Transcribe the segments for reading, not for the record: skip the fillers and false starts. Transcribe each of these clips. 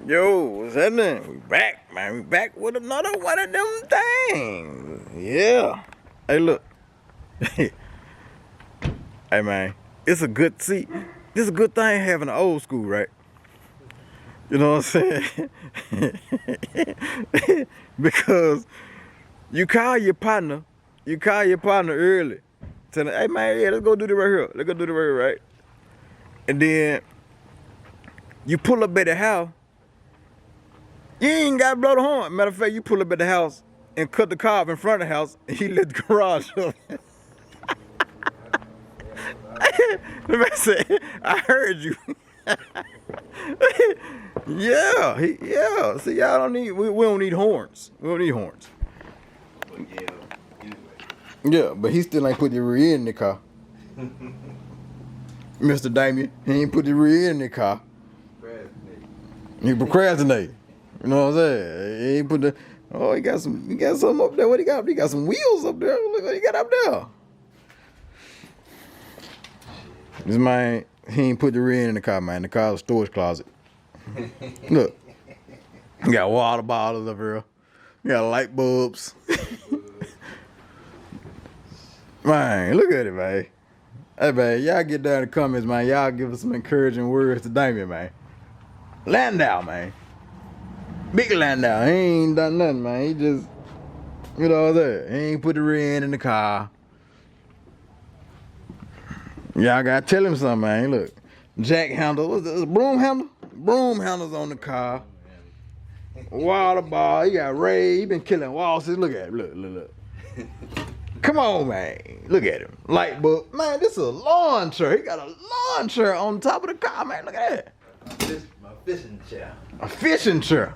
Yo, what's happening? We back, man. We back with another one of them things. Yeah. Hey, look. Hey, man. It's a good seat. This is a good thing having an old school, right? You know what I'm saying? Because you call your partner early. Tell them, hey, man, yeah, let's go do this right here. Let's go do this right here, right? And then you pull up at the house. You ain't got to blow the horn. Matter of fact, you pull up at the house and cut the car up in front of the house and he lit the garage up. The man said, I heard you. Yeah. See, y'all don't need, we don't need horns. We don't need horns. Yeah, but he still ain't put the rear end in the car. Mr. Damien, he ain't put the rear end in the car. He procrastinated. You know what I'm saying? He ain't put the. Oh, he got something up there. What he got? He got some wheels up there. Look what he got up there. This man, he ain't put the rear end in the car, man. The car's a storage closet. Look, he got water bottles up here. He got light bulbs. Man, look at it, man. Hey, man, y'all get down in the comments, man. Y'all give us some encouraging words to Damien, man. Landau, man. Big Landau. He ain't done nothing, man. He just, you know what I'm saying? He ain't put the rear end in the car. Y'all gotta tell him something, man. Look, jack handle. What's this? Broom handle? Broom handles on the car. Water ball. He got Ray. He been killing waltzes. Look at him. Look. Come on, man. Look at him. Light bulb. Man, this is a lawn chair. He got a lawn chair on top of the car, man. Look at that. My fishing chair. A fishing chair.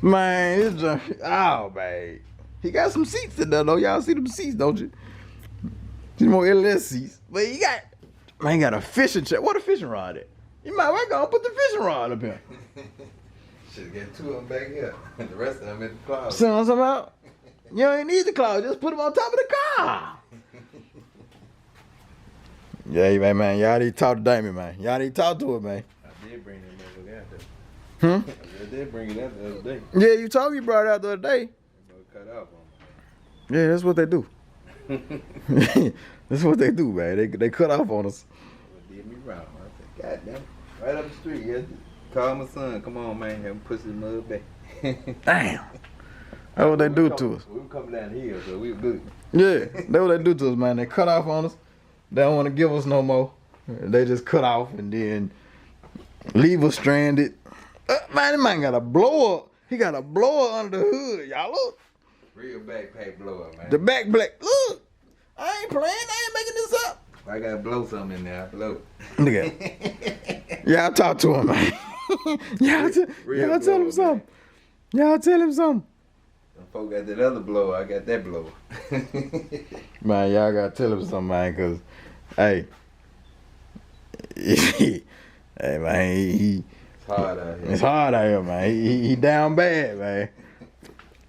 Man, it's just, oh, man. He got some seats in there, though. Y'all see them seats, don't you? See more LS seats. But he got a fishing chair. What a fishing rod at? You might well go and put the fishing rod up here. Should get two of them back here. The rest of them in the closet. See what I'm talking about? You don't even need the cloud. Just put them on top of the car. Yeah, man. Y'all need to talk to Damien, man. Y'all need to talk to him, man. I did bring it back out there. I did bring it out the other day. Yeah, you told me you brought it out the other day. Cut off on me. Yeah, that's what they do. That's what they do, man. They cut off on us. It did me wrong. I said, God damn it. Right up the street, yeah. Call my son. Come on, man. Have him push his mud back. Damn. That's what they do to us. We were coming down the hill, so we were good. Yeah, that's what they do to us, man. They cut off on us. They don't want to give us no more. They just cut off and then leave us stranded. Man, this man got a blower. He got a blower under the hood. Y'all look. Real backpack blower, man. The back black. Look. I ain't playing. I ain't making this up. I gotta blow something in there. I blow. Look at it. Y'all talk to him, man. Y'all tell him something. Y'all tell him something. Them folk got that other blower. I got that blower. Man, y'all gotta tell him something, man, cause, hey, hey, man, it's hard out here. It's hard out here, man. He down bad, man.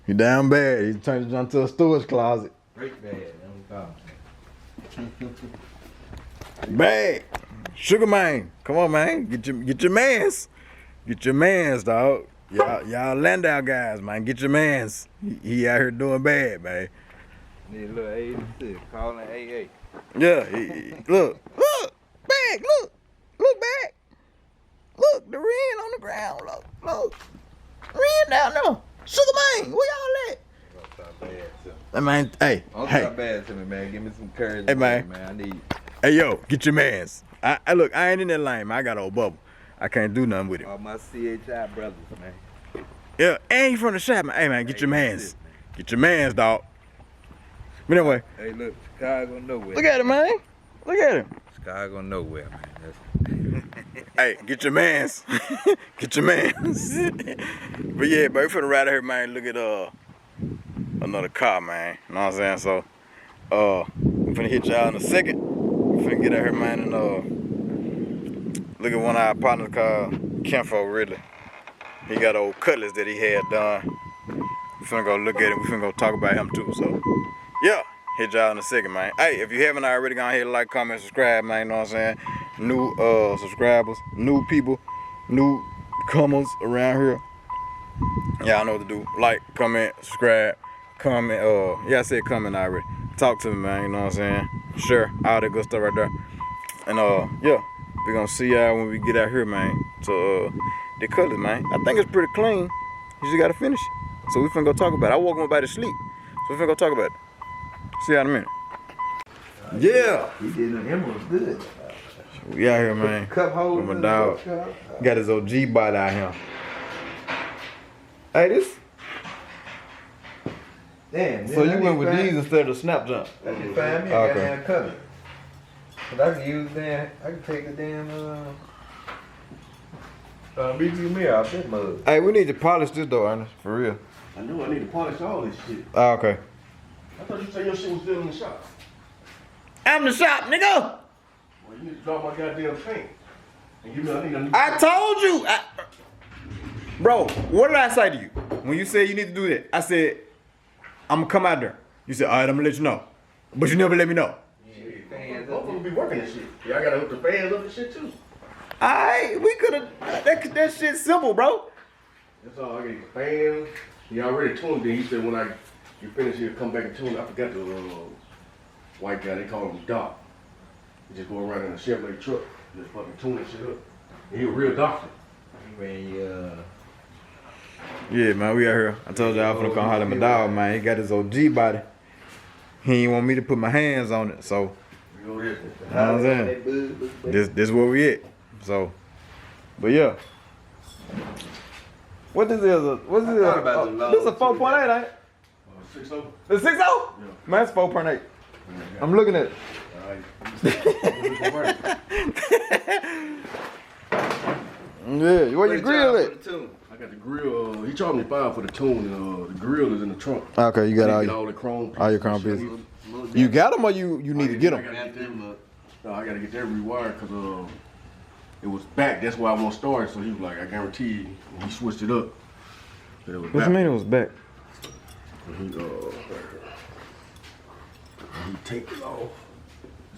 He down bad. He turned it into a storage closet. Break bad. Bad. Sugar man, come on, man. Get your mans. Get your mans, dog. Y'all Landau guys, man. Get your mans. He out here doing bad, man. Need a little 86. Calling AA. Yeah. Look back. Look back. Look, the Ren on the ground. Look. Ren down there. Sugar man, where y'all at? Don't stop bad to me. Hey, man, hey. Don't stop bad to me, man. Give me some courage. Hey, man. I need. Hey, yo, get your mans. I look, I ain't in that lane, man. I got old bubble. I can't do nothing with it. All my CHI brothers, man. Yeah, and you from the shop, man. Hey, man, get your mans. Get your mans, dog. But anyway. Hey, look, Chicago nowhere. Look at him, man. Look at him. Chicago nowhere, man. Hey, get your mans. Get your mans. But yeah, bro, we finna ride out here, man. Look at another car, man. You know what I'm saying? So, we finna hit y'all in a second. We finna get out here, man, and look at one of our partners called Kenfo, really. He got old cutlass that he had done. We finna go look at it. We finna go talk about him too. So, yeah, hit y'all in a second, man. Hey, if you haven't already, go ahead, like, comment, subscribe, man. You know what I'm saying? New subscribers, new people, new comers around here. Y'all know what to do. Like, comment, subscribe, comment. Yeah, I said comment already. Talk to me, man. You know what I'm saying? Share all that good stuff right there. And yeah, we gonna see y'all when we get out here, man. To the colors, man. I think it's pretty clean. You just gotta finish it. So we finna go talk about it. I woke my to sleep, so we finna go talk about it. See y'all in a minute. Yeah. He did them emeralds good. We out here, man. Cup holders. With my dog. Got his old G-body out here. Hey, this. Damn. So you went with these instead of Snap Jump? I can find me a goddamn color. But I can use that. I can take the damn BG out that mug. Hey, we need to polish this though, Ernest. For real. I know I need to polish all this shit. Oh, okay. I thought you said your shit was still in the shop. I'm the shop, nigga. Well, you need to drop my goddamn paint. And give me, I need a new I told you. Bro, what did I say to you? When you said you need to do that, I said, I'm gonna come out there. You said, all right, I'm gonna let you know. But you never let me know. Both of them be working this shit. Yeah, I gotta hook the fans up and shit too. Alright, we could've, that shit's simple, bro. That's all. I get the fans. He already tuned it. He said when you finish, he'll come back and tune it. I forgot the white guy. They call him Doc. He just go around in a Chevrolet truck, just fucking tune that shit up. And he a real doctor. Yeah, man, we out here. I told y'all I'm finna come holler at my dog, man. He got his old G-body. He ain't want me to put my hands on it, so. You know what I'm saying? This where we at. So, but yeah. What this is? What's this? This is a 4.8, ain't it? 6.0. It's 6.0? Yeah. Man, it's 4.8. I'm looking at it. Yeah, where your grill at? I got the grill. He charged me $5 for the tune, and the grill is in the trunk. Okay, you got all the chrome pieces. All your chrome pieces. You got them or you need to get them? I gotta get that rewired because it was back. That's why I won't start. So he was like, I guarantee you, he switched it up. What do you mean it was back? He taped it off.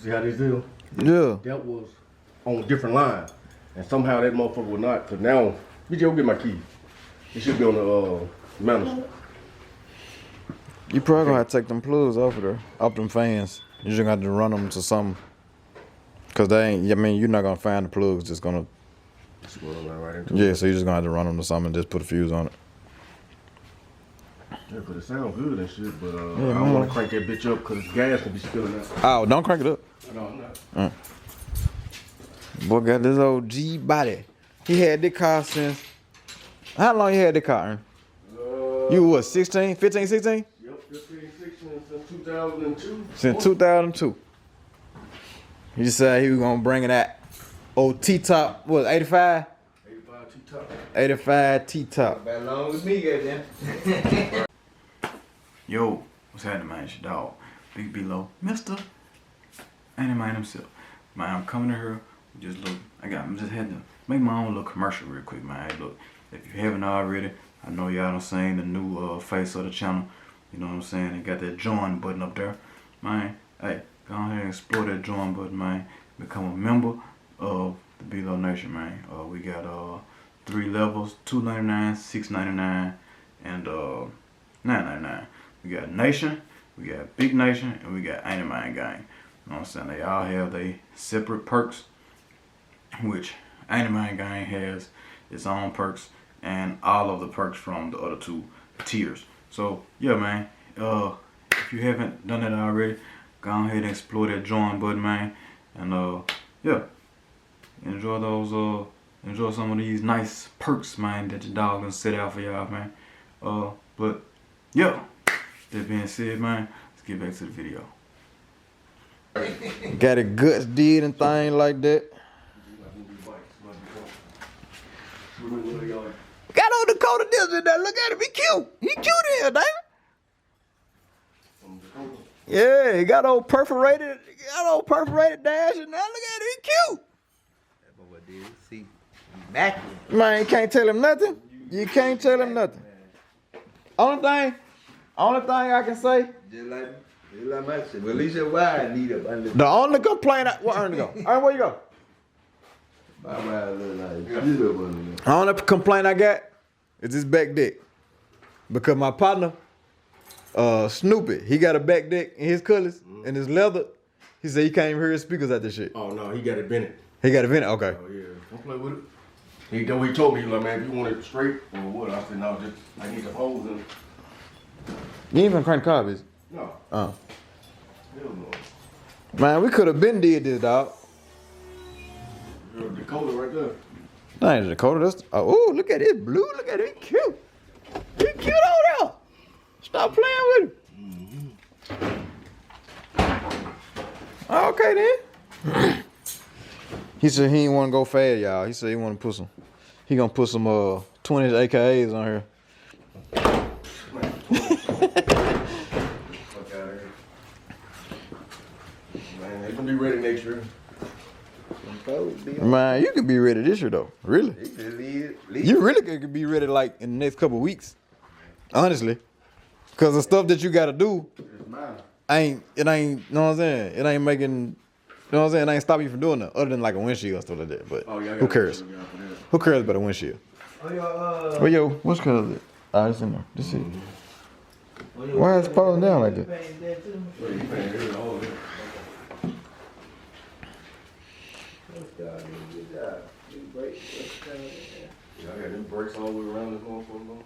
See how this is? Yeah. That was on a different line. And somehow that motherfucker would not. Cause now, BJ, go get my keys. It should be on the mantle. You probably gonna have to take them plugs off of there, off them fans. You just gonna have to run them to something. Cause they ain't, I mean, you're not gonna find the plugs, just gonna. Yeah, so you're just gonna have to run them to something and just put a fuse on it. Yeah, but it sounds good and shit, but I don't wanna crank that bitch up cause gas can be spilling out. Oh, don't crank it up. No, I'm not. Boy got this old G-body. He had this car since, how long you had this car, Ern? You what, 16, 15, 16? Yep, 15, 16, since 2002. Since 2002. He said he was gonna bring it that old T-top, what, 85? 85 T-top. 85 T-top. About long as me, goddamn. Yo, what's happening, man? It's your dog, Big Below, Mr. Man himself. Man, I'm coming to here. Just look, I'm just had to make my own little commercial real quick, man. Hey, look, if you haven't already, I know y'all done seen the new face of the channel. You know what I'm saying? They got that join button up there, man. Hey, go ahead and explore that join button, man. Become a member of the BeeloNation, man. We got 3 levels: $2.99, $6.99, and $9.99. We got Nation, we got Big Nation, and we got Ain't Gang. You know what I'm saying? They all have their separate perks, which Ain't Gang has its own perks and all of the perks from the other 2 tiers. So yeah, man, if you haven't done that already, go ahead and explore that join button, man, and yeah, enjoy those enjoy some of these nice perks, man, that your dog gonna set out for y'all, man. But yeah, that being said, man, let's get back to the video. Got a guts did and thing like that. Got old Dakota Dills in there. Look at him. He cute. He cute here, damn. Yeah, he got old perforated dash and now look at him. He cute. That boy did. See, immaculate. Man, you can't tell him nothing. You can't tell him nothing. Only thing I can say. Just like my shit. But at least your wire need up under. The only complaint. Where Ern go? Ern, where you go? My ride look like shit up under there. The only complaint I got is this back deck. Because my partner, Snoopy, he got a back deck in his colors and his leather. He said he can't even hear his speakers out this shit. Oh no, he got it bended. He got it vented? Okay. Oh yeah, don't play with it. He told me, he was like, man, if you want it straight or what? I said, no, just I need some holes in it. You ain't even crank the car, bitch. No, Oh. hell no. Man, we could have been did this, dog. You're a Dakota right there. That ain't a Dakota. That's, oh, look at it. Blue. Look at it. He cute. He cute over there. Stop playing with him. Okay, then. He said he ain't want to go fast, y'all. He said he want to put some. He gonna put some 20 AKAs on here. Fuck out of here. Man, they gonna be ready next year. Man, you could be ready this year though. Really? Leave. You really could be ready like in the next couple of weeks. Honestly. Cause the stuff that you gotta do ain't, you know what I'm saying? It ain't making, you know what I'm saying? It ain't stopping you from doing that other than like a windshield and stuff like that. But who cares? Who cares about a windshield? Oh, Well, yo, what's color is it? Oh, it's in there. This shit. Why is it falling down like that? Yeah, I got them brakes all the way around this motherfucker.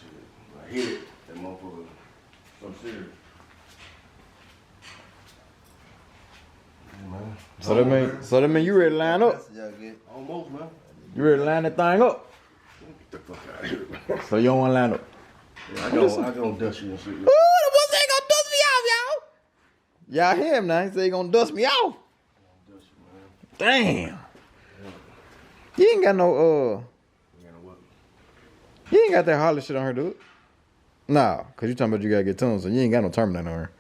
Shit, I hit it. That motherfucker. So serious. Yeah, man. So that mean you ready to line up? Almost, man. You ready to line that thing up? Get the fuck out of here. So you don't want to line up? Yeah, I gonna dust you and shit. Ooh, the boy say he gonna dust me off, y'all. Y'all hear him now? He say he gonna dust me off. Dust you, man. Damn. You ain't got no You know what? you ain't got that Harley shit on her, dude. Nah, cause you talking about you gotta get tuned, so you ain't got no Terminator on her.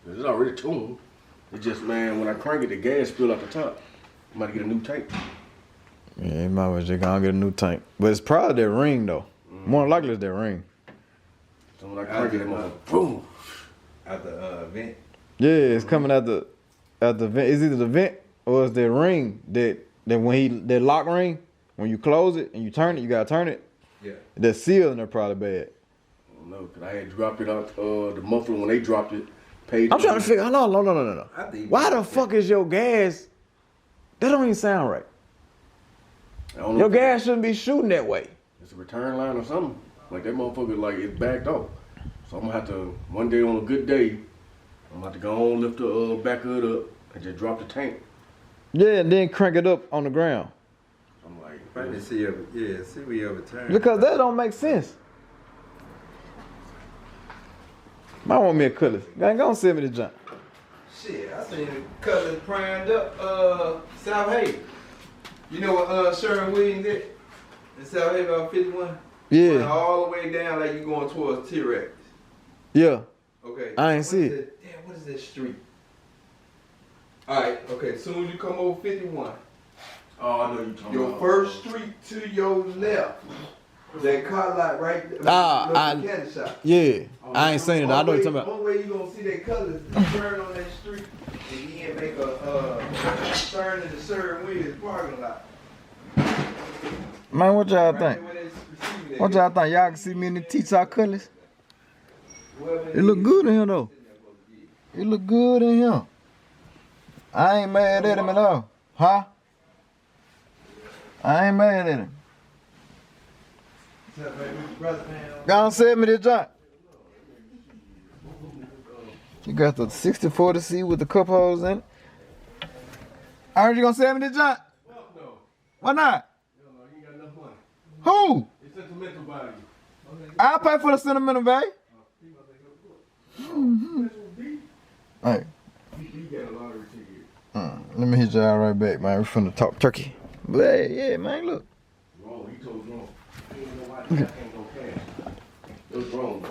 It's already tuned. It's just, man, when I crank it, the gas spill out the top. I'm about to get a new tank. Yeah, you might as well just gonna get a new tank. But it's probably that ring though. More than likely it's that ring. So when I crank it, that motherfucker, boom. At the vent. Yeah, it's coming out the vent. It's either the vent or it's that ring that that lock ring. When you close it and you turn it, you gotta turn it. Yeah. That seal in there probably bad. I don't know, cause I had dropped it out, the muffler when they dropped it. Paid I'm trying to figure. No. I think Why the fuck is your gas? That don't even sound right. I don't know Your if gas shouldn't be shooting that way. it's a return line or something. Like that motherfucker, like it's backed off. So I'm gonna have to, one day on a good day, I'm gonna have to go on, lift the back of it up, and just drop the tank. Yeah, and then crank it up on the ground. I'm like, Probably see we overturn. Because that don't make sense. Might want me a cutlass. Go and send me the junk. Shit, I seen the colors primed up, South Haven. You know what, Sherman Williams did? In South Haven, about 51? Yeah, All the way down like you going towards T-Rex. yeah. Okay. I ain't see it. Damn, what is that street? Alright, okay, soon as you come over 51, oh, I know you talking your about. first street to your left, that car lot right there, mechanic shop. Yeah, I ain't seen it. I know what you're talking about. Only way you gonna see that colors is turn on that street and then make a turn in the Sherman Williams parking lot. Man, what y'all Right think? where they receiving What that. y'all think? Y'all can see me in the T-top cutlass? Whoever It look good in here though. It look good in here. I ain't mad at him at all. Huh? I ain't mad at him. Go and send me the junk. You got the 6040C with the cup holes in it. I heard you gonna send me the junk. Fuck no. Why not? Hell no, you ain't got enough money. Who? It's sentimental value. I'll pay for the sentimental value. Hey, You got a lottery ticket. let me hit y'all right back, man. We finna talk turkey. But hey, yeah, man, look. Wrong, he told wrong. He didn't know why I can't go cash. It was wrong.